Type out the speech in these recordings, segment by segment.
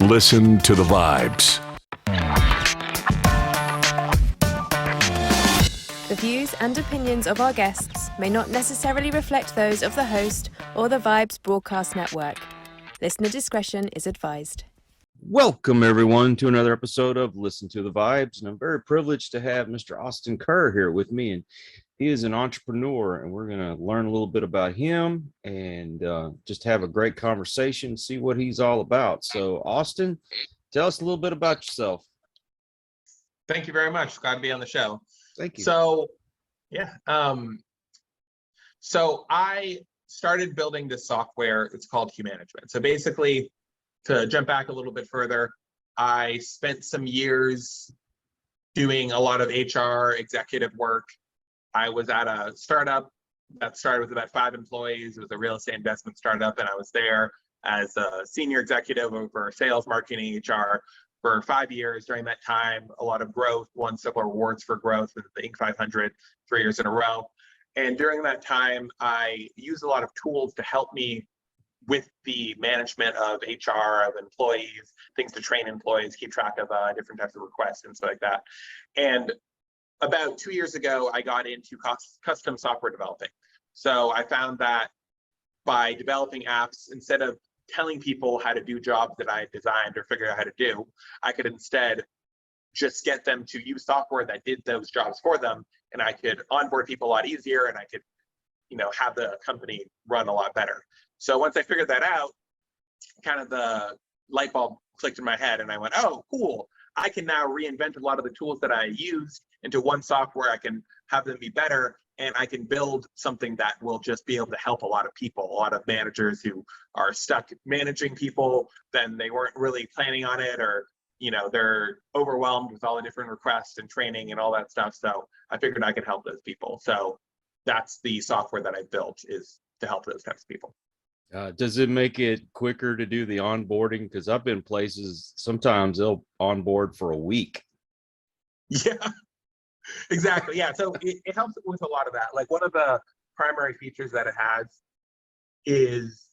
Listen to the vibes. The views and opinions of our guests may not necessarily reflect those of the host or the Vibes Broadcast Network. Listener discretion is advised. Welcome, everyone, to another episode of Listen to the Vibes. And I'm very privileged to have Mr. Austin Kerr here with me. And he is an entrepreneur, and we're going to learn a little bit about him and just have a great conversation, see what he's all about. So, Austin, tell us a little bit about yourself. Thank you very much. Glad to be on the show. Thank you. So I started building this software. It's called Q Management. So basically, to jump back a little bit further, I spent some years doing a lot of HR executive work. I was at a startup that started with about 5 employees. It was a real estate investment startup, and I was there as a senior executive over sales, marketing, HR for 5 years. During that time, a lot of growth, won several awards for growth with the Inc. 500 3 years in a row. And during that time, I used a lot of tools to help me with the management of HR, of employees, things to train employees, keep track of different types of requests and stuff like that. And about 2 years ago, I got into custom software developing. So I found that by developing apps, instead of telling people how to do jobs that I had designed or figured out how to do, I could instead just get them to use software that did those jobs for them, and I could onboard people a lot easier, and I could, have the company run a lot better. So once I figured that out, kind of the light bulb clicked in my head, and I went, oh, cool. I can now reinvent a lot of the tools that I used into one software. I can have them be better, and I can build something that will just be able to help a lot of people, a lot of managers who are stuck managing people, then they weren't really planning on it, or they're overwhelmed with all the different requests and training and all that stuff. So I figured I could help those people. So that's the software that I built, is to help those types of people. Does it make it quicker to do the onboarding? Because I've been places, sometimes they'll onboard for a week. Yeah, exactly. Yeah, so it helps with a lot of that. Like, one of the primary features that it has is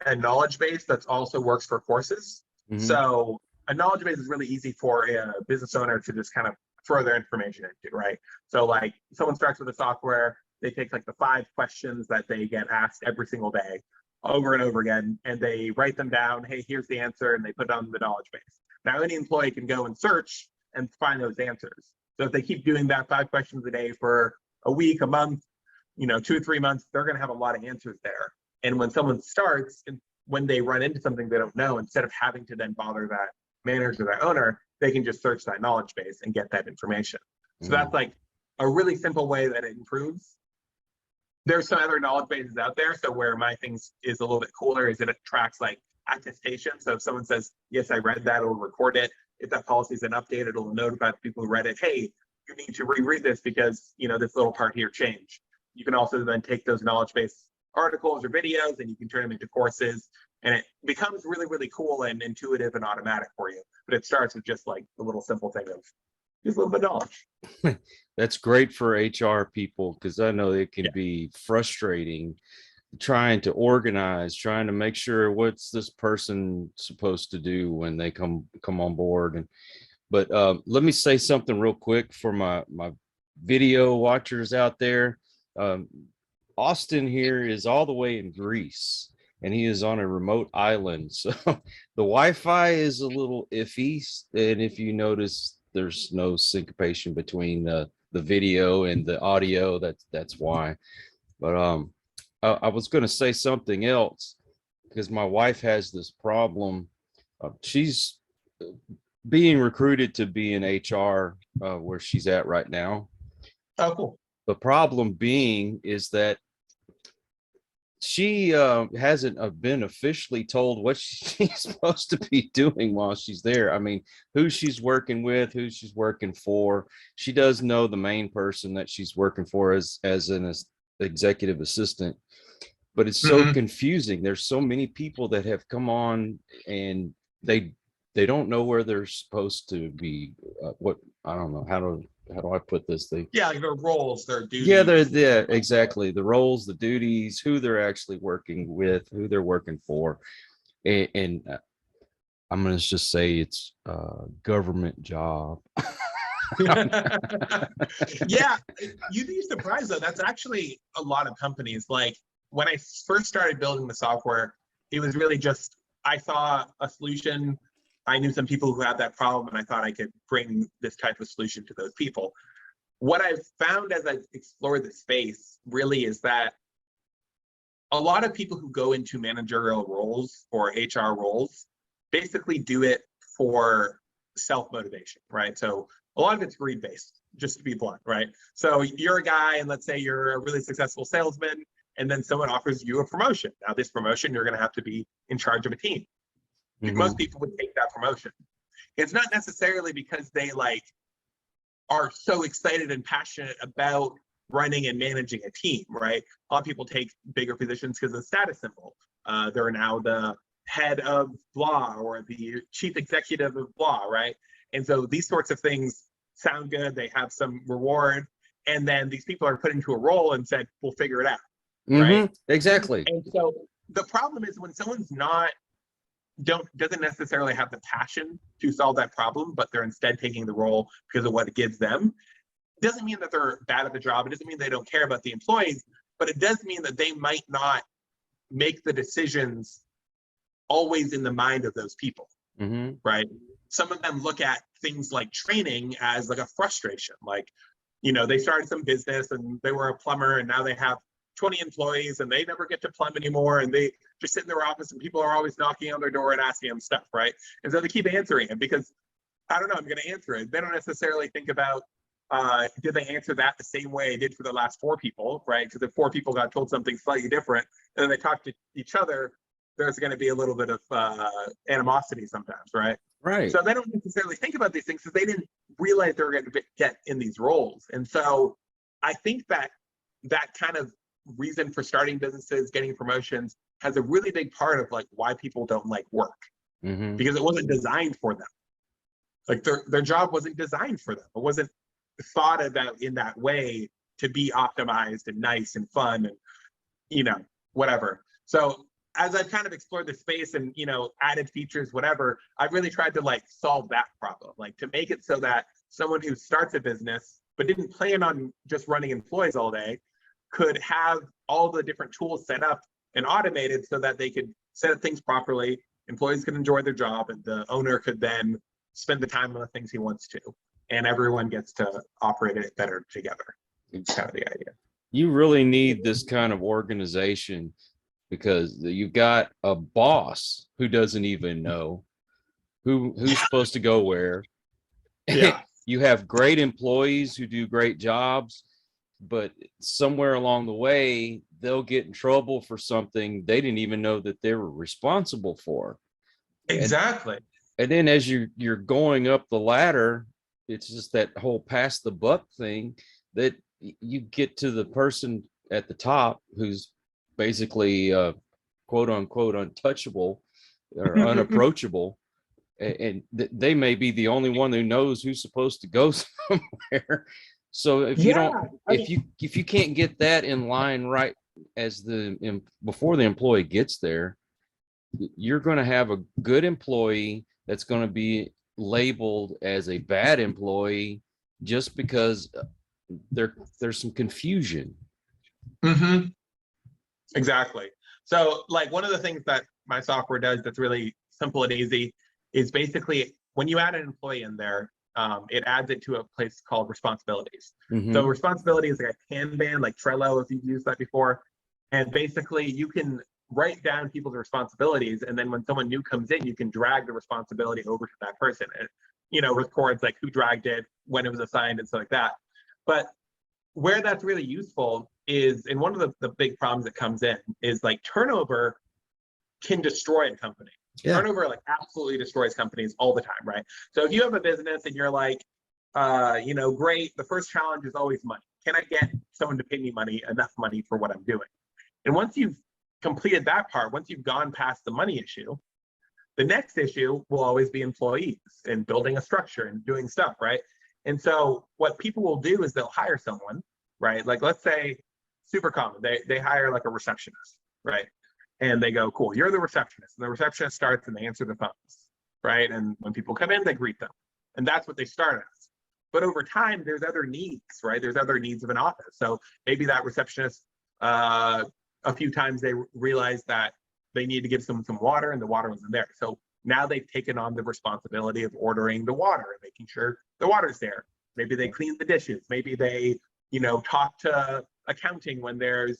a knowledge base that also works for courses. Mm-hmm. So a knowledge base is really easy for a business owner to just kind of throw their information into, right? So like, someone starts with a software, they take like the 5 questions that they get asked every single day over and over again, and they write them down. Hey, here's the answer, and they put it on the knowledge base. Now any employee can go and search and find those answers. So if they keep doing that 5 questions a day for a week, a month, 2 or 3 months, they're going to have a lot of answers there. And when someone starts, and when they run into something they don't know, instead of having to then bother that manager, that owner, they can just search that knowledge base and get that information. So that's like a really simple way that it improves. There's some other knowledge bases out there. So where my thing is a little bit cooler is that it tracks like attestation. So if someone says, yes, I read that, it'll record it. If that policy is an update, it'll notify the people who read it, hey, you need to reread this because, this little part here changed. You can also then take those knowledge base articles or videos, and you can turn them into courses, and it becomes really, really cool and intuitive and automatic for you. But it starts with just like the little simple thing of just a little bit of knowledge. That's great for HR people, because I know it can be frustrating trying to organize, trying to make sure what's this person supposed to do when they come on board. But let me say something real quick for my video watchers out there. Austin here is all the way in Greece, and he is on a remote island. So the Wi-Fi is a little iffy. And if you notice, there's no syncopation between the video and the audio. That's why. But I was going to say something else, because my wife has this problem. She's being recruited to be in HR where she's at right now. Oh, cool. The problem being is that she hasn't been officially told what she's supposed to be doing while she's there. I mean, who she's working with, who she's working for. She does know the main person that she's working for as an executive assistant, but it's so confusing. There's so many people that have come on, and they don't know where they're supposed to be. I don't know how do I put this thing? Yeah, like their roles, their duties. Yeah, exactly. The roles, the duties, who they're actually working with, who they're working for. And I'm going to just say it's a government job. Yeah, you'd be surprised though. That's actually a lot of companies. Like when I first started building the software, it was really just I saw a solution. I knew some people who had that problem, and I thought I could bring this type of solution to those people. What I've found as I've explored the space really is that a lot of people who go into managerial roles or HR roles basically do it for self-motivation, right? So a lot of it's greed-based, just to be blunt, right? So you're a guy, and let's say you're a really successful salesman, and then someone offers you a promotion. Now, this promotion, you're going to have to be in charge of a team. Most people would take that promotion. It's not necessarily because they are so excited and passionate about running and managing a team, right? A lot of people take bigger positions because of the status symbol. They're now the head of blah or the chief executive of blah, right? And so these sorts of things sound good. They have some reward. And then these people are put into a role and said, we'll figure it out, right? Exactly. And so the problem is when someone's doesn't necessarily have the passion to solve that problem, but they're instead taking the role because of what it gives them. It doesn't mean that they're bad at the job. It doesn't mean they don't care about the employees, but it does mean that they might not make the decisions always in the mind of those people, right? Some of them look at things like training as like a frustration. Like, they started some business and they were a plumber, and now they have 20 employees and they never get to plumb anymore, and they just sit in their office and people are always knocking on their door and asking them stuff, right? And so they keep answering it because, I don't know, I'm going to answer it. They don't necessarily think about, did they answer that the same way I did for the last 4 people, right? Because if 4 people got told something slightly different and then they talk to each other, there's going to be a little bit of animosity sometimes, right? Right. So they don't necessarily think about these things because they didn't realize they were going to get in these roles. And so I think that kind of reason for starting businesses, getting promotions, has a really big part of why people don't like work, because it wasn't designed for them. Like their job wasn't designed for them. It wasn't thought about in that way to be optimized and nice and fun and whatever. So as I've kind of explored the space and added features, whatever, I've really tried to solve that problem, to make it so that someone who starts a business but didn't plan on just running employees all day could have all the different tools set up and automated so that they could set up things properly, employees could enjoy their job, and the owner could then spend the time on the things he wants to, and everyone gets to operate it better together. It's kind of the idea. You really need this kind of organization because you've got a boss who doesn't even know who's supposed to go where. Yeah. You have great employees who do great jobs, but somewhere along the way, they'll get in trouble for something they didn't even know that they were responsible for. Exactly. And then as you're going up the ladder, it's just that whole pass the buck thing that you get to the person at the top who's basically quote unquote untouchable or unapproachable. And they may be the only one who knows who's supposed to go somewhere. So if you can't get that in line right as before the employee gets there, you're going to have a good employee that's going to be labeled as a bad employee just because there's some confusion. Exactly. So one of the things that my software does that's really simple and easy is basically when you add an employee in there, it adds it to a place called responsibilities. So responsibility is like a Kanban, like Trello, if you've used that before. And basically you can write down people's responsibilities, and then when someone new comes in, you can drag the responsibility over to that person. And records who dragged it, when it was assigned, and stuff like that. But where that's really useful is, and one of the big problems that comes in is turnover can destroy a company. Yeah. Turnover absolutely destroys companies all the time, right? So if you have a business and you're great, the first challenge is always money. Can I get someone to pay me enough money for what I'm doing? And once you've completed that part, once you've gone past the money issue, the next issue will always be employees and building a structure and doing stuff, right? And so what people will do is they'll hire someone, right? Let's say, super common, they hire a receptionist, right? And they go, cool, you're the receptionist. And the receptionist starts and they answer the phones, right? And when people come in, they greet them. And that's what they start as. But over time, there's other needs, right? There's other needs of an office. So maybe that receptionist, a few times they realized that they need to give them some water and the water wasn't there. So now they've taken on the responsibility of ordering the water and making sure the water's there. Maybe they clean the dishes. Maybe they, talk to accounting when there's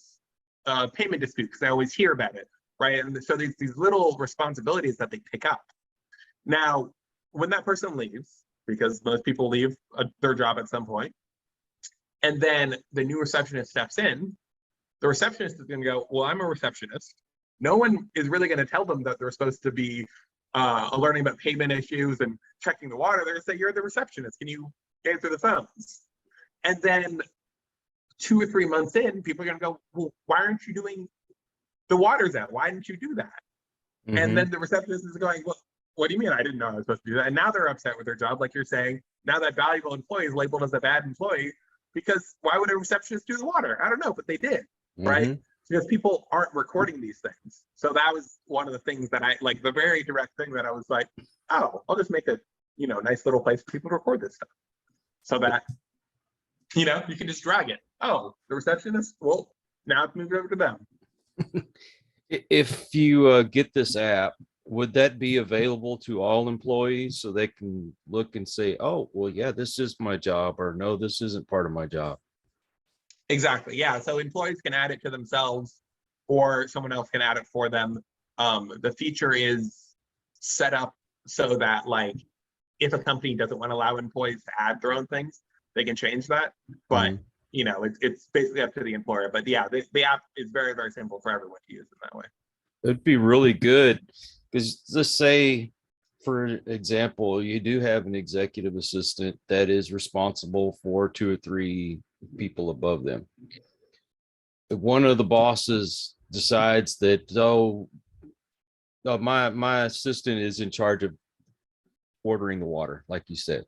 a payment dispute, because they always hear about it, right? And so there's these little responsibilities that they pick up. Now, when that person leaves, because most people leave their job at some point, and then the new receptionist steps in, the receptionist is going to go, well, I'm a receptionist. No one is really going to tell them that they're supposed to be learning about payment issues and checking the water. They're going to say, you're the receptionist. Can you answer the phones? And then 2 or 3 months in, people are going to go, well, why aren't you doing the water's out? Why didn't you do that? Mm-hmm. And then the receptionist is going, well, what do you mean I didn't know I was supposed to do that? And now they're upset with their job, like you're saying. Now that valuable employee is labeled as a bad employee, because why would a receptionist do the water? I don't know, but they did, right? Because people aren't recording these things. So that was one of the things that I, like the very direct thing that I was like, oh, I'll just make a, nice little place for people to record this stuff. So that, you can just drag it. Oh, the receptionist? Well, now it's moved over to them. If you get this app, would that be available to all employees so they can look and say, oh, well, yeah, this is my job, or no, this isn't part of my job? Exactly. Yeah. So employees can add it to themselves, or someone else can add it for them. The feature is set up so that, like, if a company doesn't want to allow employees to add their own things, they can change that. But it's basically up to the employer. But yeah, the app is very, very simple for everyone to use in that way. It'd be really good, because let's say, for example, you do have an executive assistant that is responsible for 2 or 3 people above them. If one of the bosses decides that, my assistant is in charge of ordering the water, like you said,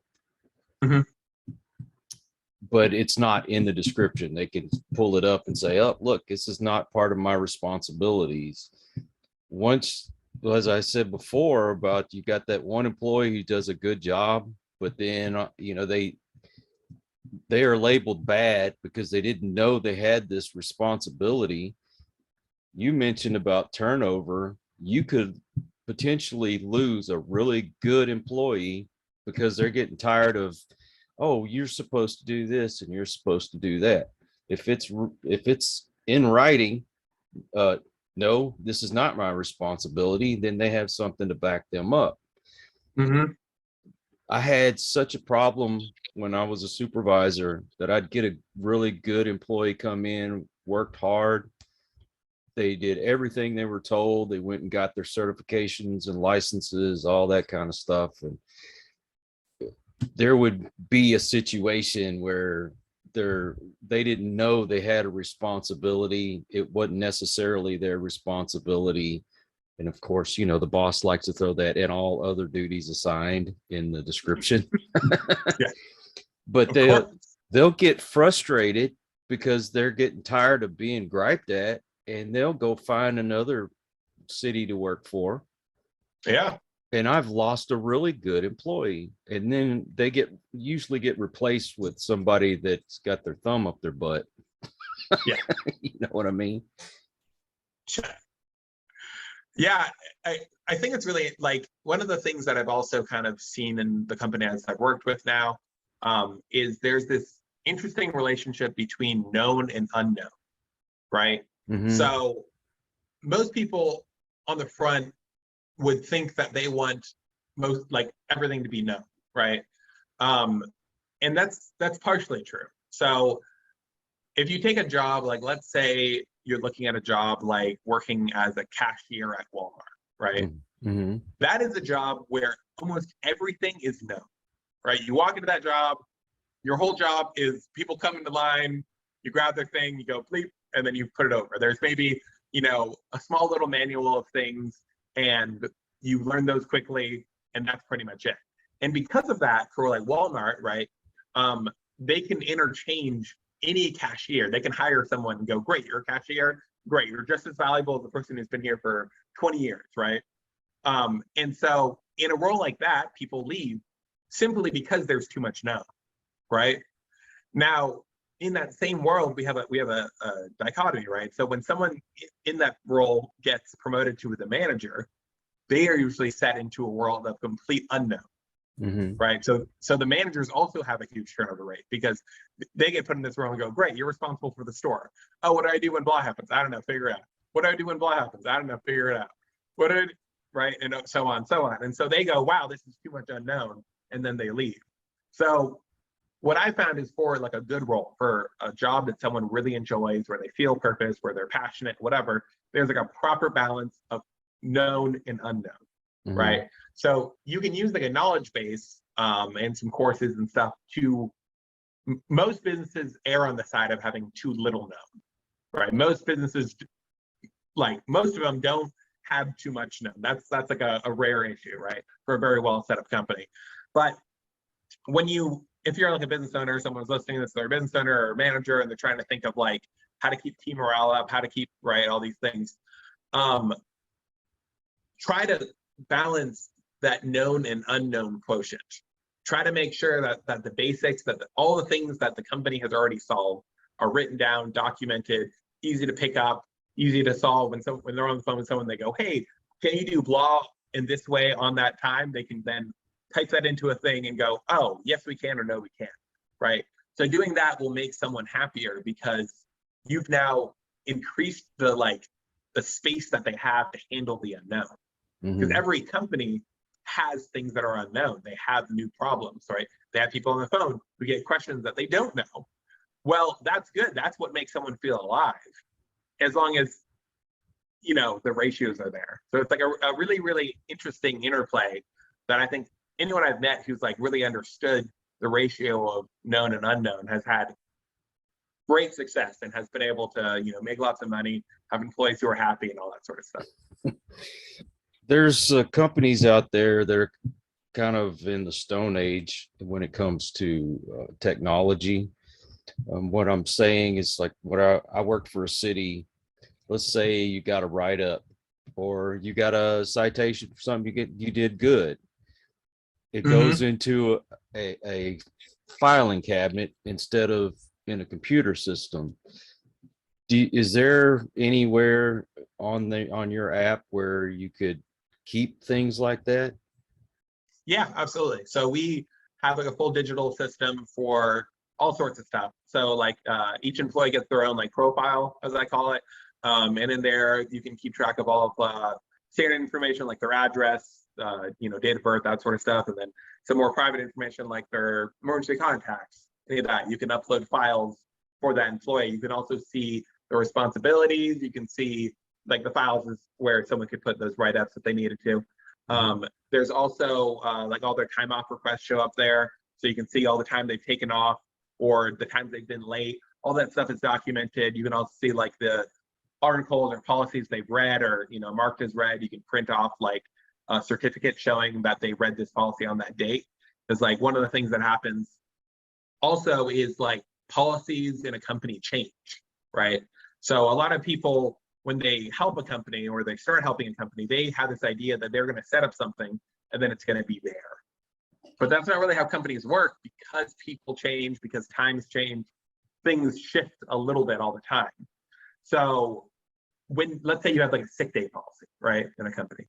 but it's not in the description, they can pull it up and say, oh, look, this is not part of my responsibilities. Once, as I said before, about you got that one employee who does a good job, but then they are labeled bad because they didn't know they had this responsibility. You mentioned about turnover. You could potentially lose a really good employee because they're getting tired of, oh, you're supposed to do this and you're supposed to do that. If it's in writing, no, this is not my responsibility, then they have something to back them up. I had such a problem when I was a supervisor that I'd get a really good employee come in, worked hard. They did everything they were told. They went and got their certifications and licenses, all that kind of stuff. And there would be a situation where they didn't know they had a responsibility. It wasn't necessarily their responsibility. And of course, the boss likes to throw that in all other duties assigned in the description. Yeah. But they'll get frustrated because they're getting tired of being griped at, and they'll go find another city to work for. Yeah. And I've lost a really good employee, and then they usually get replaced with somebody that's got their thumb up their butt. Yeah. You know what I mean? Yeah, I think it's really, like, one of the things that I've also kind of seen in the companies I've worked with now is there's this interesting relationship between known and unknown, right? So most people on the front would think that they want everything to be known, right? And that's partially true. So if you take a job, like, let's say you're looking at a job like working as a cashier at Walmart, right? That is a job where almost everything is known, right? You walk into that job, your whole job is people come into line, you grab their thing, you go bleep, and then you put it over. There's maybe, a small little manual of things, and you learn those quickly, and that's pretty much it. And because of that, for like Walmart, right, they can interchange any cashier. They can hire someone and go, great, you're a cashier, great, you're just as valuable as the person who's been here for 20 years, right? And so in a role like that, people leave simply because there's too much known, right? Now, in that same world, we have a dichotomy, right? So when someone in that role gets promoted to the manager, they are usually set into a world of complete unknown, right? So the managers also have a huge turnover rate because they get put in this role and go, great, you're responsible for the store. Oh, what do I do when blah happens? I don't know, figure it out. What do I do when blah happens? I don't know, figure it out. What do I do? Right? And so on, so on. And so they go, wow, this is too much unknown. And then they leave. So what I found is for like a good role, for a job that someone really enjoys, where they feel purpose, where they're passionate, whatever, there's like a proper balance of known and unknown, right? So you can use like a knowledge base and some courses and stuff to, most businesses err on the side of having too little known, right? Most businesses, like most of them don't have too much known. That's like a rare issue, right? For a very well set up company. But if you're like a business owner, someone's listening to this, they're a business owner or a manager, and they're trying to think of like how to keep team morale up, how to keep, right, all these things. Try to balance that known and unknown quotient. Try to make sure that the basics, all the things that the company has already solved are written down, documented, easy to pick up, easy to solve. When they're on the phone with someone, they go, hey, can you do blah in this way on that time? They can then type that into a thing and go, oh, yes, we can, or no, we can't, right? So doing that will make someone happier because you've now increased the space that they have to handle the unknown. Because every company has things that are unknown. They have new problems, right? They have people on the phone who get questions that they don't know. Well, that's good. That's what makes someone feel alive, as long as, you know, the ratios are there. So it's like a really, really interesting interplay that I think anyone I've met who's like really understood the ratio of known and unknown has had great success and has been able to, you know, make lots of money, have employees who are happy and all that sort of stuff. There's companies out there that are kind of in the Stone Age when it comes to technology. What I'm saying is, like, what I worked for a city. Let's say you got a write-up or you got a citation for something you did good. It goes into a filing cabinet instead of in a computer system. Is there anywhere on your app where you could keep things like that? Yeah, absolutely. So we have like a full digital system for all sorts of stuff. So like each employee gets their own like profile, as I call it. And in there, you can keep track of all of standard information like their address, you know, date of birth, that sort of stuff. And then some more private information like their emergency contacts, any of that. You can upload files for that employee. You can also see the responsibilities. You can see like the files is where someone could put those write-ups if they needed to. There's also like all their time off requests show up there. So you can see all the time they've taken off or the times they've been late. All that stuff is documented. You can also see like the articles or policies they've read or, you know, marked as read. You can print off like a certificate showing that they read this policy on that date. It's like one of the things that happens also is like policies in a company change, right? So a lot of people, when they help a company or they start helping a company, they have this idea that they're going to set up something and then it's going to be there. But that's not really how companies work, because people change, because times change, things shift a little bit all the time. So when, let's say you have like a sick day policy, right, in a company,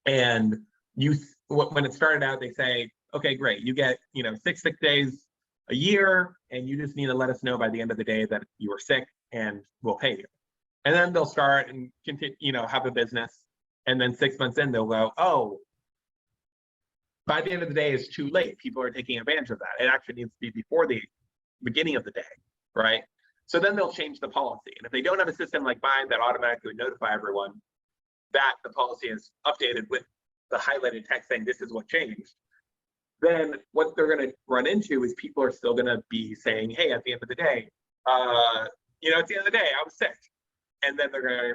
and when it started out, they say, okay, great, you get, you know, 6 sick days a year, and you just need to let us know by the end of the day that you were sick, and we'll pay you. And then they'll start and continue, you know, have a business, and then 6 months in, they'll go, oh, by the end of the day, it's too late. People are taking advantage of that. It actually needs to be before the beginning of the day, right? So then they'll change the policy. And if they don't have a system like mine that automatically notify everyone that the policy is updated with the highlighted text saying this is what changed, then what they're going to run into is people are still going to be saying, hey, at the end of the day, you know, at the end of the day, I was sick. And then they're going to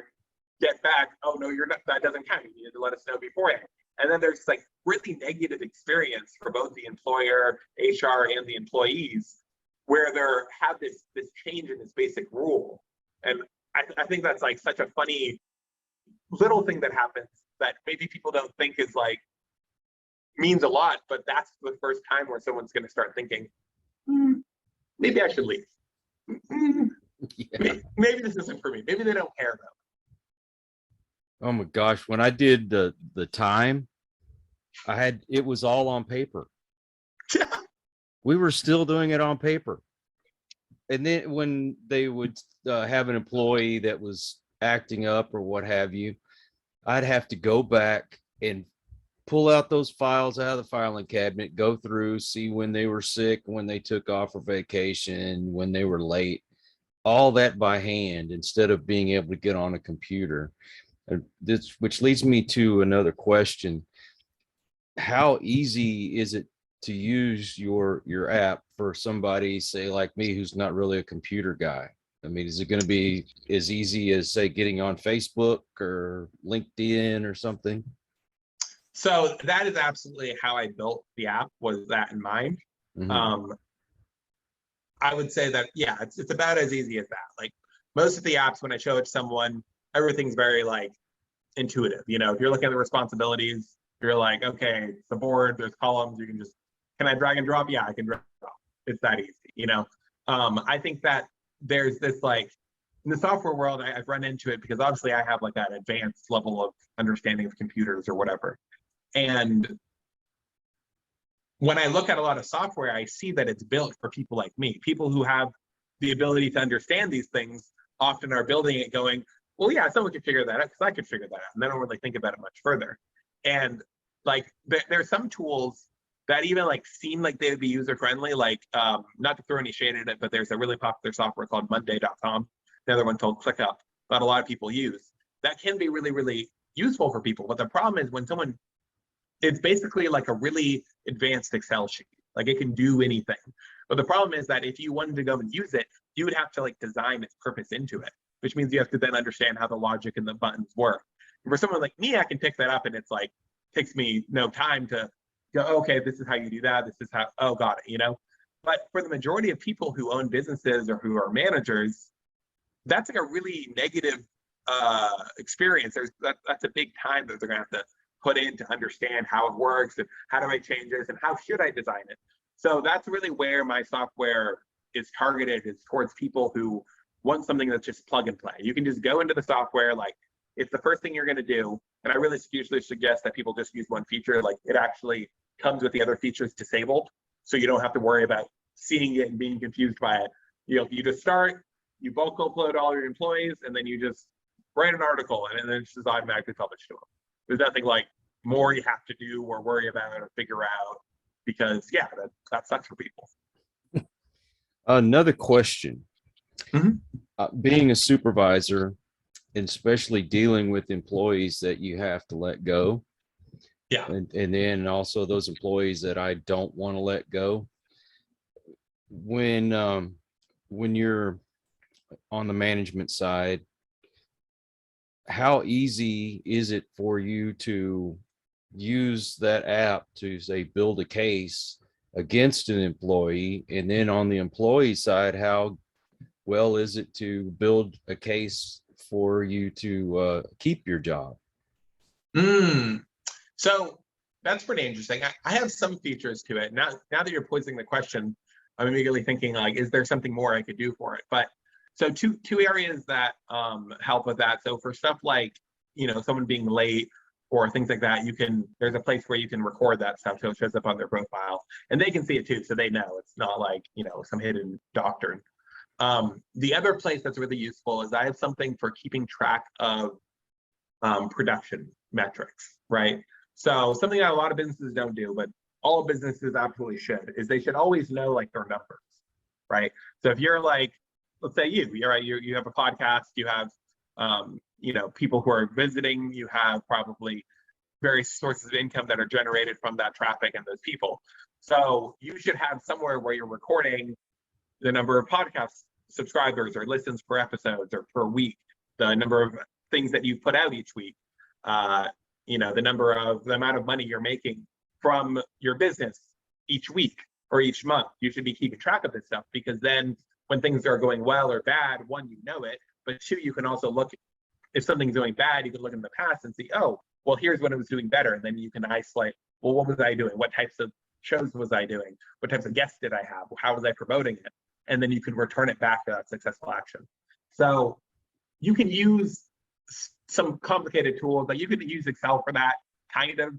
get back, oh, no, you're not, that doesn't count. You need to let us know beforehand. And then there's like really negative experience for both the employer, HR, and the employees, where there have this change in this basic rule. And I think that's like such a funny little thing that happens that maybe people don't think is like means a lot, but that's the first time where someone's going to start thinking, maybe I should leave. Maybe this isn't for me. Maybe they don't care though. Oh my gosh, when I did the time, it was all on paper. We were still doing it on paper. And then when they would have an employee that was acting up or what have you, I'd have to go back and pull out those files out of the filing cabinet, go through, see when they were sick, when they took off for vacation, when they were late, all that by hand instead of being able to get on a computer. Which leads me to another question. How easy is it to use your app for somebody, say like me, who's not really a computer guy? I mean, is it going to be as easy as, say, getting on Facebook or LinkedIn or something? So that is absolutely how I built the app, was that in mind. Mm-hmm. I would say that, yeah, it's about as easy as that. Like most of the apps, when I show it to someone, everything's very like intuitive. You know, if you're looking at the responsibilities, you're like, okay, it's the board, there's columns, you can just, can I drag and drop? Yeah, I can drag and drop. It's that easy, you know? I think that there's this like, in the software world, I've run into it because obviously I have like that advanced level of understanding of computers or whatever. And when I look at a lot of software, I see that it's built for people like me. People who have the ability to understand these things often are building it going, well, yeah, someone could figure that out because I could figure that out. And they don't really think about it much further. And like, there are some tools that even like seem like they would be user-friendly, like not to throw any shade at it, but there's a really popular software called Monday.com. The other one called ClickUp that a lot of people use. That can be really, really useful for people. But the problem is when someone, it's basically like a really advanced Excel sheet. Like it can do anything. But the problem is that if you wanted to go and use it, you would have to like design its purpose into it, which means you have to then understand how the logic and the buttons work. And for someone like me, I can pick that up and it's like, takes me no time to go, okay, this is how you do that. This is how, oh, got it, you know? But for the majority of people who own businesses or who are managers, that's like a really negative experience. That's a big time that they're gonna have to put in to understand how it works and how do I change this and how should I design it. So that's really where my software is targeted, is towards people who want something that's just plug and play. You can just go into the software, like it's the first thing you're gonna do. And I really usually suggest that people just use one feature, like it actually comes with the other features disabled. So you don't have to worry about seeing it and being confused by it. You know, you just start, you bulk upload all your employees, and then you just write an article and then it's just automatically published to them. There's nothing like more you have to do or worry about or figure out, because yeah, that sucks for people. Another question. Mm-hmm. Being a supervisor, and especially dealing with employees that you have to let go. Yeah. And then also those employees that I don't want to let go. When you're on the management side, how easy is it for you to use that app to, say, build a case against an employee? And then on the employee side, how well is it to build a case for you to keep your job? So that's pretty interesting. I have some features to it. Now that you're posing the question, I'm immediately thinking like, is there something more I could do for it? But so two areas that help with that. So for stuff like, you know, someone being late or things like that, there's a place where you can record that stuff so it shows up on their profile and they can see it too, so they know it's not like, you know, some hidden doctrine. The other place that's really useful is I have something for keeping track of production metrics, right? So something that a lot of businesses don't do, but all businesses absolutely should, is they should always know like their numbers, right? So if you're like, let's say you have a podcast, you have you know, people who are visiting, you have probably various sources of income that are generated from that traffic and those people. So you should have somewhere where you're recording the number of podcast subscribers or listens per episodes or per week, the number of things that you put out each week, you know, the amount of money you're making from your business each week or each month. You should be keeping track of this stuff, because then when things are going well or bad, one, you know it, but two, you can also look, if something's doing bad, you can look in the past and see, oh, well, here's when it was doing better. And then you can isolate well, what was I doing? What types of shows was I doing? What types of guests did I have? How was I promoting it? And then you can return it back to that successful action. So you can use some complicated tools. Like you could use Excel for that, kind of.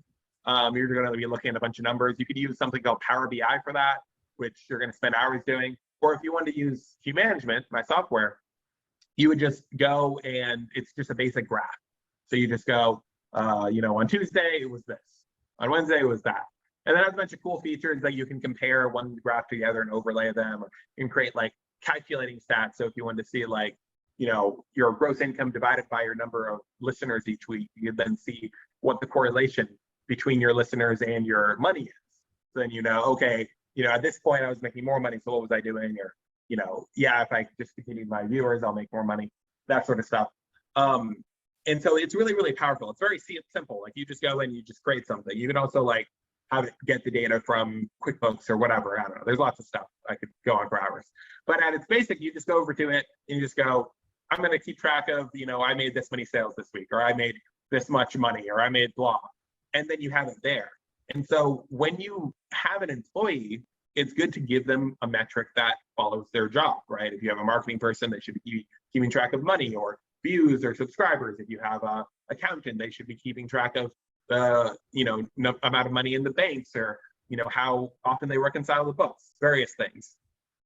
You're going to be looking at a bunch of numbers. You could use something called Power BI for that, which you're going to spend hours doing. Or if you want to use Queue Management, my software, you would just go and it's just a basic graph. So you just go, on Tuesday, it was this. On Wednesday, it was that. And then it has a bunch of cool features that you can compare one graph together and overlay them. Or you can create like calculating stats. So if you wanted to see like, your gross income divided by your number of listeners each week, you then see what the correlation between your listeners and your money is. So then okay, at this point I was making more money, so what was I doing? Or, if I just continued my viewers, I'll make more money, that sort of stuff. And so it's really, really powerful. It's very simple. Like you just go and you just create something. You can also like have it get the data from QuickBooks or whatever. I don't know. There's lots of stuff. I could go on for hours. But at its basic, you just go over to it and you just go, I'm going to keep track of, I made this many sales this week, or I made this much money, or I made blah. And then you have it there. And so when you have an employee, it's good to give them a metric that follows their job, right? If you have a marketing person, they should be keeping track of money or views or subscribers. If you have a accountant, they should be keeping track of the amount of money in the banks, or how often they reconcile the books, various things.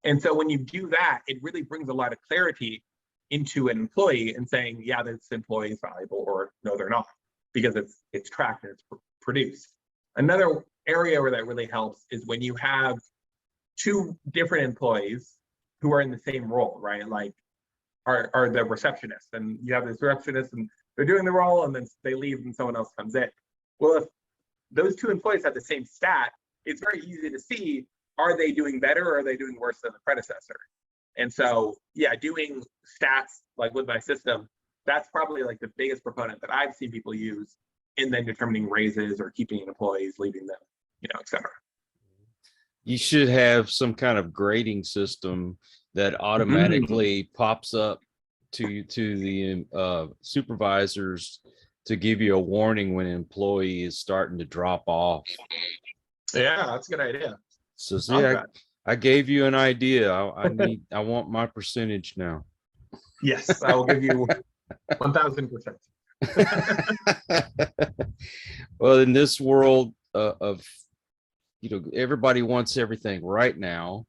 And so when you do that, it really brings a lot of clarity into an employee and saying, yeah, this employee is valuable, or no, they're not, because it's tracked and it's produced. Another area where that really helps is when you have two different employees who are in the same role, right? Like are the receptionist, and you have this receptionist and they're doing the role and then they leave and someone else comes in. Well, if those two employees have the same stat, it's very easy to see, are they doing better or are they doing worse than the predecessor? And so, yeah, doing stats like with my system, that's probably like the biggest proponent that I've seen people use in then determining raises or keeping employees, leaving them, et cetera. You should have some kind of grading system that automatically pops up to the supervisors to give you a warning when an employee is starting to drop off. Yeah, that's a good idea. So see, I gave you an idea. I want my percentage now. Yes, I will give you 1,000%. Well, in this world of everybody wants everything right now,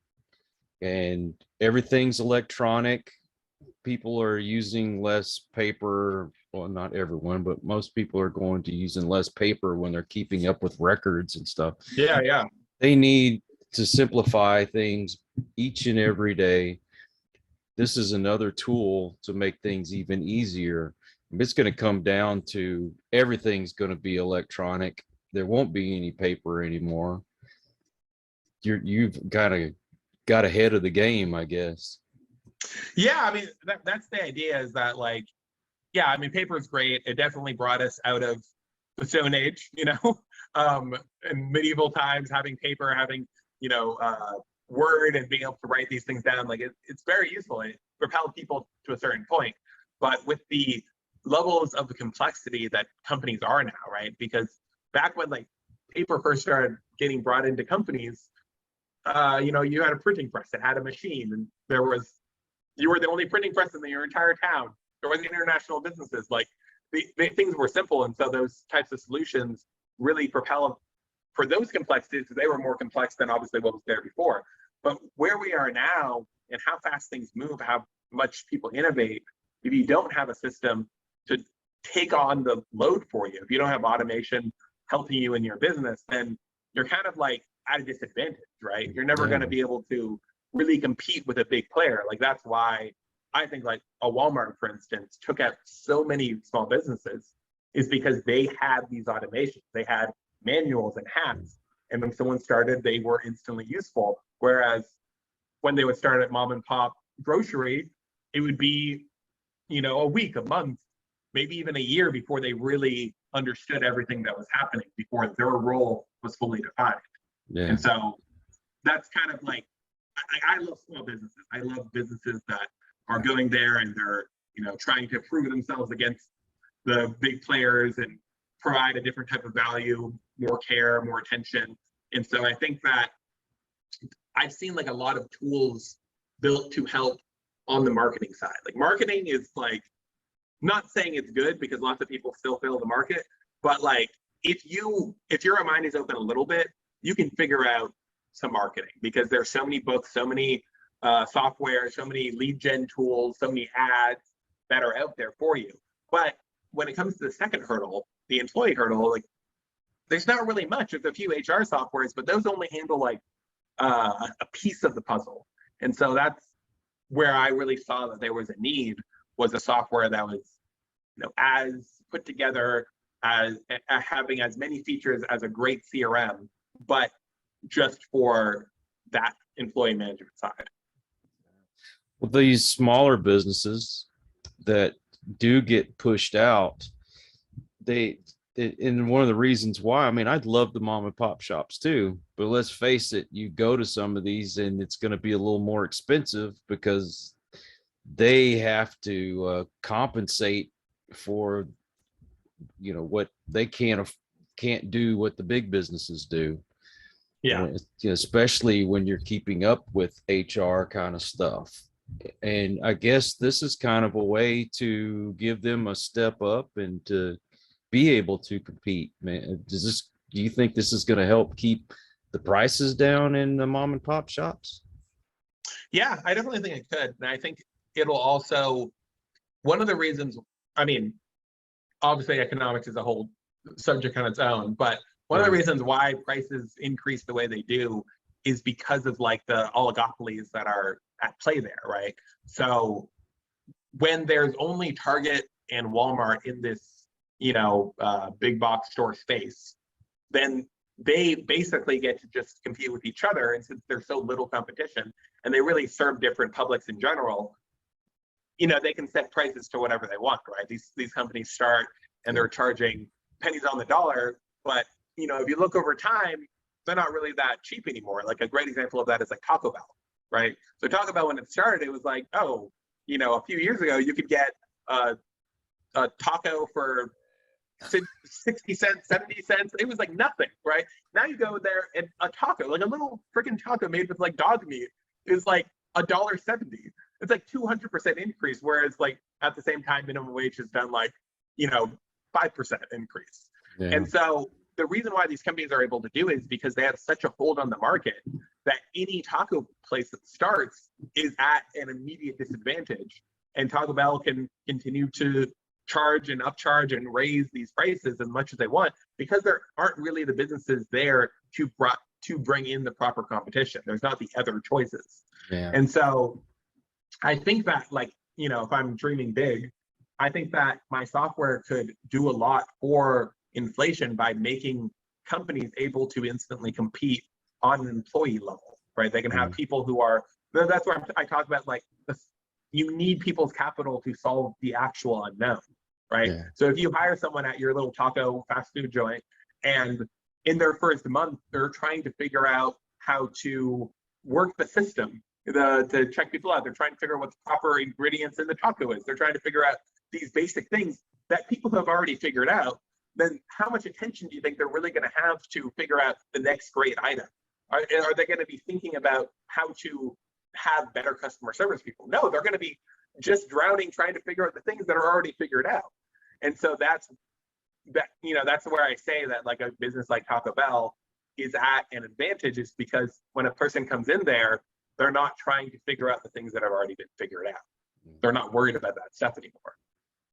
and everything's electronic. People are using less paper. Well, not everyone, but most people are going to using less paper when they're keeping up with records and stuff. Yeah. They need to simplify things each and every day. This is another tool to make things even easier. It's going to come down to everything's going to be electronic. There won't be any paper anymore. You've got ahead of the game, I guess. Yeah, I mean, that's the idea, is that like, yeah, I mean, paper is great. It definitely brought us out of the Stone Age, in medieval times, having paper, having, Word and being able to write these things down. Like it's very useful. It propelled people to a certain point. But with the levels of the complexity that companies are now, right? Because back when like paper first started getting brought into companies, you had a printing press that had a machine, and you were the only printing press in your entire town. There wasn't international businesses. Like the things were simple, and so those types of solutions really propel for those complexities. They were more complex than obviously what was there before. But where we are now and how fast things move, how much people innovate, if you don't have a system to take on the load for you, if you don't have automation helping you in your business, then you're kind of like at a disadvantage, right? You're never going to be able to really compete with a big player. Like that's why I think like a Walmart, for instance, took out so many small businesses, is because they had these automations. They had manuals and hats. And when someone started, they were instantly useful. Whereas when they would start at mom and pop grocery, it would be, a week, a month, maybe even a year before they really understood everything that was happening, before their role was fully defined. Yeah. And so that's kind of like, I love small businesses. I love businesses that are going there and they're, trying to prove themselves against the big players and provide a different type of value, more care, more attention. And so I think that I've seen like a lot of tools built to help on the marketing side. Like marketing is like, not saying it's good because lots of people still fail the market, but like if your mind is open a little bit, you can figure out some marketing because there's so many books, so many software, so many lead gen tools, so many ads that are out there for you. But when it comes to the second hurdle, the employee hurdle, like there's not really much. There's a few HR softwares, but those only handle like a piece of the puzzle. And so that's where I really saw that there was a need, was a software that was, as put together as having as many features as a great CRM, but just for that employee management side. Well, these smaller businesses that do get pushed out, and one of the reasons why, I mean, I'd love the mom and pop shops too, but let's face it, you go to some of these and it's going to be a little more expensive because they have to compensate for, what they can't do what the big businesses do. Yeah. Especially when you're keeping up with HR kind of stuff. And I guess this is kind of a way to give them a step up and to be able to compete. Man, do you think this is going to help keep the prices down in the mom and pop shops? Yeah, I definitely think it could. And I think it'll also, one of the reasons, I mean, obviously economics is a whole subject on its own, but one of the reasons why prices increase the way they do is because of like the oligopolies that are at play there, right? So when there's only Target and Walmart in this, big box store space, then they basically get to just compete with each other. And since there's so little competition and they really serve different publics in general, they can set prices to whatever they want, right? These companies start and they're charging pennies on the dollar, but if you look over time, they're not really that cheap anymore. Like a great example of that is like Taco Bell, right? So Taco Bell, when it started, it was like, a few years ago, you could get a taco for 60 cents, 70 cents. It was like nothing, right? Now you go there and a taco, like a little freaking taco made with like dog meat, is like $1.70. It's like 200% increase. Whereas like at the same time, minimum wage has done like, 5% increase. Yeah. And so the reason why these companies are able to do it is because they have such a hold on the market that any taco place that starts is at an immediate disadvantage. And Taco Bell can continue to charge and upcharge and raise these prices as much as they want because there aren't really the businesses there to bring in the proper competition. There's not the other choices. Yeah. And so I think that if I'm dreaming big, I think that my software could do a lot for inflation by making companies able to instantly compete on an employee level, right? They can have people who are, that's where I talk about you need people's capital to solve the actual unknown, right? Yeah. So if you hire someone at your little taco fast food joint and in their first month, they're trying to figure out how to work the system to check people out. They're trying to figure out what the proper ingredients in the taco is. They're trying to figure out these basic things that people have already figured out. Then how much attention do you think they're really going to have to figure out the next great item? Are they going to be thinking about how to have better customer service people? No, they're going to be just drowning trying to figure out the things that are already figured out. And so that's where I say that like a business like Taco Bell is at an advantage, is because when a person comes in there, they're not trying to figure out the things that have already been figured out. They're not worried about that stuff anymore.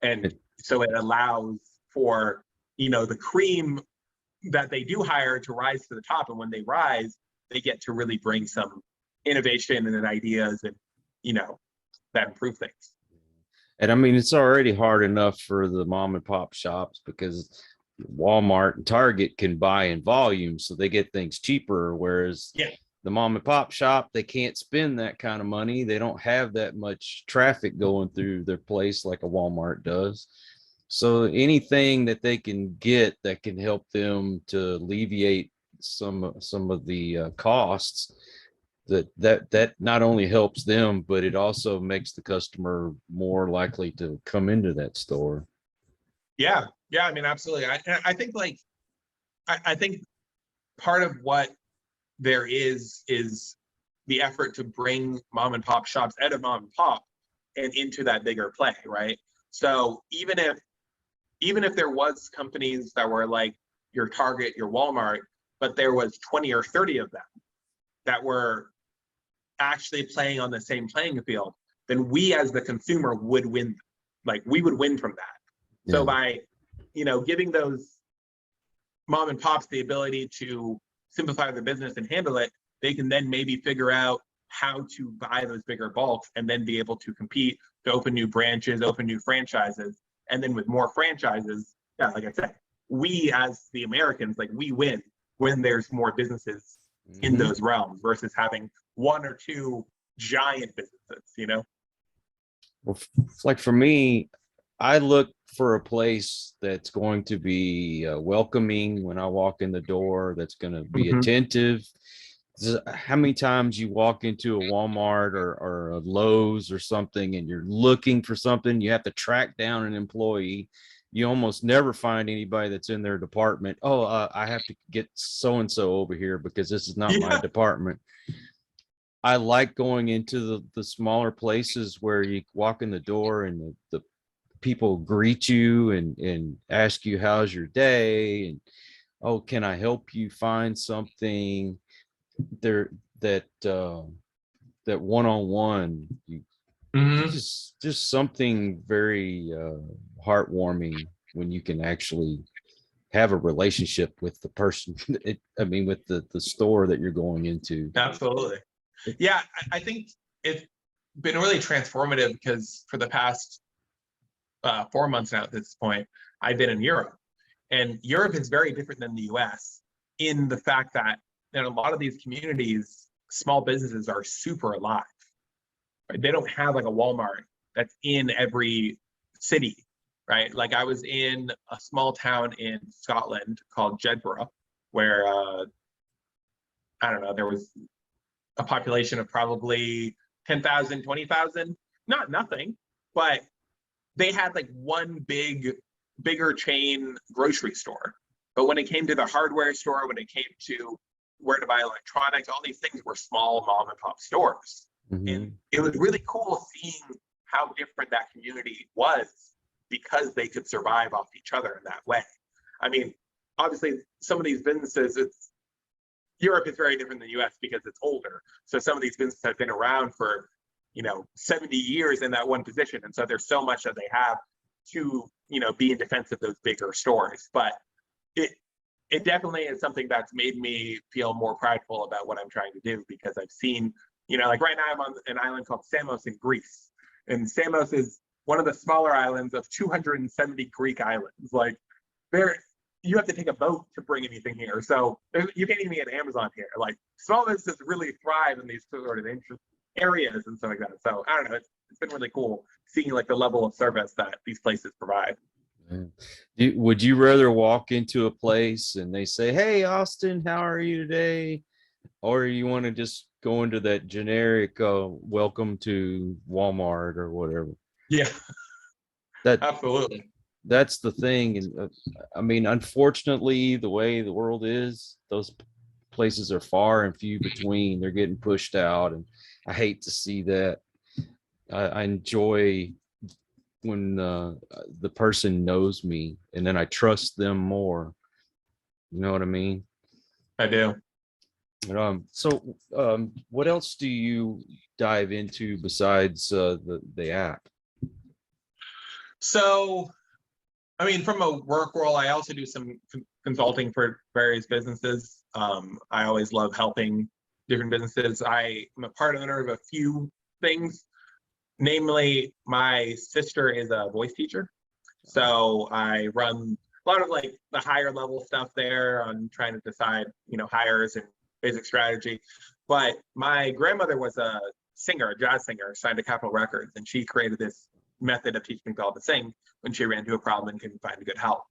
And so it allows for, the cream that they do hire to rise to the top. And when they rise, they get to really bring some innovation and ideas and, that improve things. And I mean, it's already hard enough for the mom and pop shops because Walmart and Target can buy in volume, so they get things cheaper. Whereas the mom and pop shop, they can't spend that kind of money. They don't have that much traffic going through their place like a Walmart does. So anything that they can get that can help them to alleviate some of the costs, that not only helps them, but it also makes the customer more likely to come into that store. Yeah, Yeah, I mean, absolutely. I think like I think part of what there is the effort to bring mom and pop shops out of mom and pop and into that bigger play, right? So even if there was companies that were like your Target, your Walmart, but there was 20 or 30 of them that were actually playing on the same playing field, then we as the consumer would win. Like we would win from that. So by, giving those mom and pops the ability to simplify their business and handle it, they can then maybe figure out how to buy those bigger bulks and then be able to compete to open new branches, open new franchises. And then with more franchises, yeah, like I said, we as the Americans, like we win when there's more businesses in those realms versus having one or two giant businesses, Well, like for me, I look for a place that's going to be welcoming when I walk in the door, that's going to be attentive. How many times you walk into a Walmart or a Lowe's or something and you're looking for something, you have to track down an employee. You almost never find anybody that's in their department. Oh, I have to get so-and-so over here because this is not my department. I like going into the smaller places where you walk in the door and the people greet you and ask you, how's your day? And, oh, can I help you find something? There that one-on-one, just something very heartwarming when you can actually have a relationship with the person. With the store that you're going into. Absolutely. Yeah, I think it's been really transformative because for the past 4 months now at this point, I've been in Europe. And Europe is very different than the US in the fact that in a lot of these communities, small businesses are super alive. Right? They don't have like a Walmart that's in every city, right? Like I was in a small town in Scotland called Jedburgh, where I don't know, there was a population of probably 10,000, 20,000, not nothing, but they had like one bigger chain grocery store. But when it came to the hardware store, when it came to where to buy electronics, all these things were small mom and pop stores. And it was really cool seeing how different that community was because they could survive off each other in that way. I mean, obviously some of these businesses, Europe is very different than the US because it's older. So some of these businesses have been around for, 70 years in that one position. And so there's so much that they have to, be in defense of those bigger stores. But it definitely is something that's made me feel more prideful about what I'm trying to do because I've seen, like right now I'm on an island called Samos in Greece. And Samos is one of the smaller islands of 270 Greek islands. Like you have to take a boat to bring anything here. So you can't even get Amazon here. Like small businesses really thrive in these sort of areas and stuff like that. So I don't know, it's been really cool seeing like the level of service that these places provide. Would you rather walk into a place and they say, hey, Austin, how are you today? Or you want to just go into that generic welcome to Walmart or whatever? Yeah, absolutely. That's the thing. And unfortunately, the way the world is, those places are far and few between. They're getting pushed out, and I hate to see that. I enjoy when the person knows me and then I trust them more. You know what I mean? I do. So what else do you dive into besides the app? So, from a work role, I also do some consulting for various businesses. I always love helping different businesses. I am a part owner of a few things. Namely, my sister is a voice teacher. So I run a lot of like the higher level stuff there on trying to decide, hires and basic strategy. But my grandmother was a singer, a jazz singer, signed to Capitol Records, and she created this method of teaching people how to sing when she ran into a problem and couldn't find good help.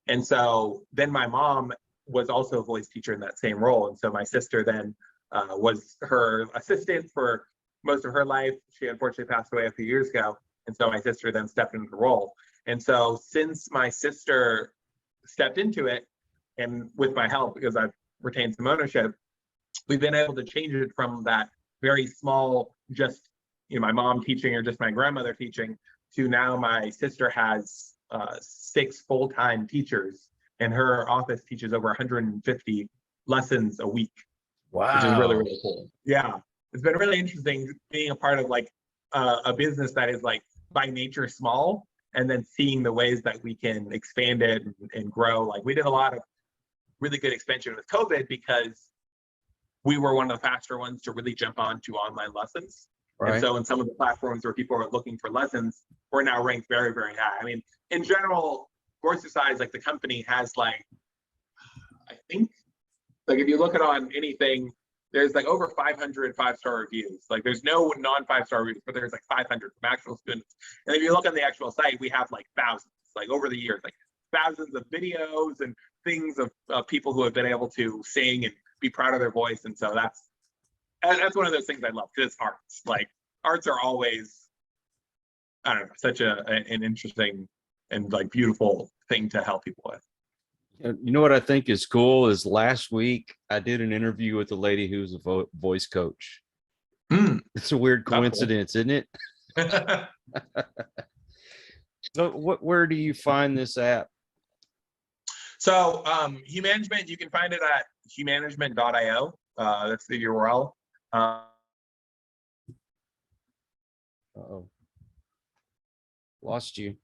And so then my mom was also a voice teacher in that same role. And so my sister then was her assistant for most of her life. She unfortunately passed away a few years ago. And so my sister then stepped into the role. And so since my sister stepped into it, and with my help, because I've retained some ownership, we've been able to change it from that very small, just my mom teaching or just my grandmother teaching, to now my sister has 6 full-time teachers, and her office teaches over 150 lessons a week. Wow. Which is really, really cool. Yeah. It's been really interesting being a part of like a business that is like by nature small, and then seeing the ways that we can expand it and grow. Like we did a lot of really good expansion with COVID because we were one of the faster ones to really jump on to online lessons. Right. And so in some of the platforms where people are looking for lessons, we're now ranked very, very high. I mean, in general, GRSSS, like the company has like, I think, like if you look at on anything, there's like over 500 5-star reviews. Like there's no non-5-star reviews, but there's like 500 from actual students. And if you look on the actual site, we have like thousands, like over the years, like thousands of videos and things of people who have been able to sing and be proud of their voice. And so that's one of those things I love, because it's arts. Like arts are always, I don't know, such an interesting and like beautiful thing to help people with. You know what I think is cool is last week I did an interview with a lady who's a voice coach. It's a weird coincidence, isn't it? So where do you find this app? So Humanagement, you can find it at humanagement.io. That's the URL. Uh-oh. Lost you.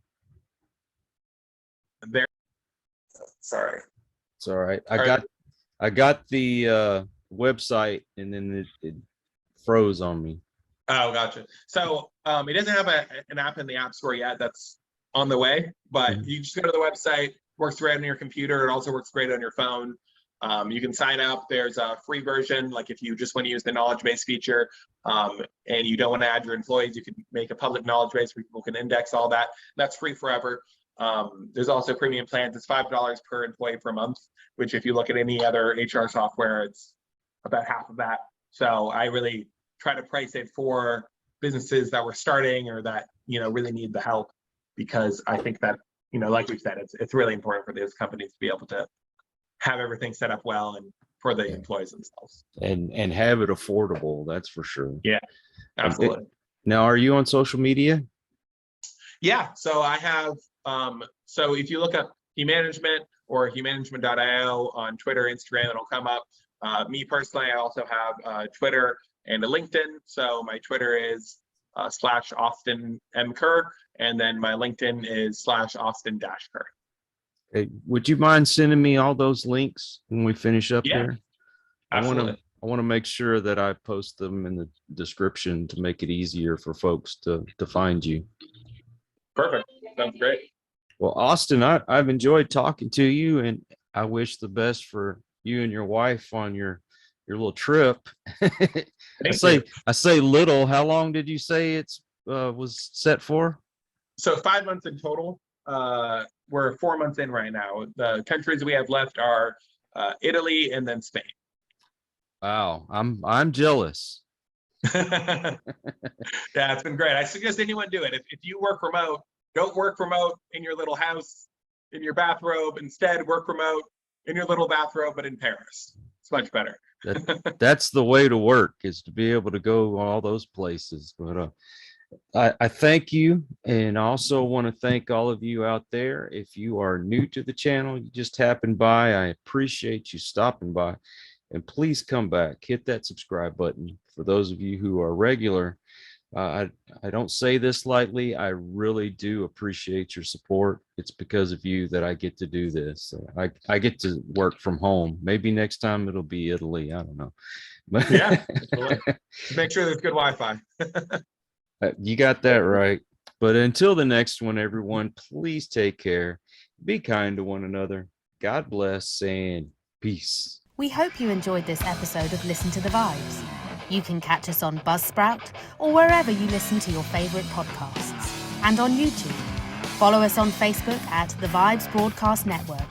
There. Sorry. It's all right. I got the website, and then it froze on me. Oh, gotcha. So it doesn't have an app in the App Store yet. That's on the way, but you just go to the website. Works great on your computer. It also works great on your phone. You can sign up. There's a free version. Like if you just want to use the knowledge base feature and you don't want to add your employees, you can make a public knowledge base where people can index all that. That's free forever. There's also premium plans. It's $5 per employee per month, which if you look at any other HR software, it's about half of that. So I really try to price it for businesses that were starting or that, really need the help, because I think that, like we've said, it's really important for those companies to be able to have everything set up well and for the employees themselves. And have it affordable, that's for sure. Yeah, absolutely. Now, are you on social media? Yeah, so I have, so if you look up Humanagement or humanagement.io on Twitter, Instagram, it'll come up. Me personally, I also have Twitter and a LinkedIn. So my Twitter is /Austin M. Kerr, and then my LinkedIn is /Austin Kerr. Hey, would you mind sending me all those links when we finish up here? Absolutely. I want to make sure that I post them in the description to make it easier for folks to find you. Perfect. Sounds great. Well, Austin, I've enjoyed talking to you, and I wish the best for you and your wife on your little trip. I say little. How long did you say it's was set for? So 5 months in total. We're 4 months in right now. The countries we have left are Italy and then Spain. Wow, I'm jealous. Yeah, it's been great. I suggest anyone do it. If you work remote, don't work remote in your little house in your bathrobe. Instead, work remote in your little bathrobe, but in Paris. It's much better. That's the way to work, is to be able to go all those places. But I thank you, and I also want to thank all of you out there. If you are new to the channel, you just happened by, I appreciate you stopping by, and please come back, hit that subscribe button. For those of you who are regular, I don't say this lightly. I really do appreciate your support. It's because of you that I get to do this. I get to work from home. Maybe next time it'll be Italy. I don't know. But yeah, make sure there's good Wi-Fi. You got that right. But until the next one, everyone, please take care. Be kind to one another. God bless, and peace. We hope you enjoyed this episode of Listen to the Vibes. You can catch us on Buzzsprout or wherever you listen to your favorite podcasts, and on YouTube. Follow us on Facebook at The Vibes Broadcast Network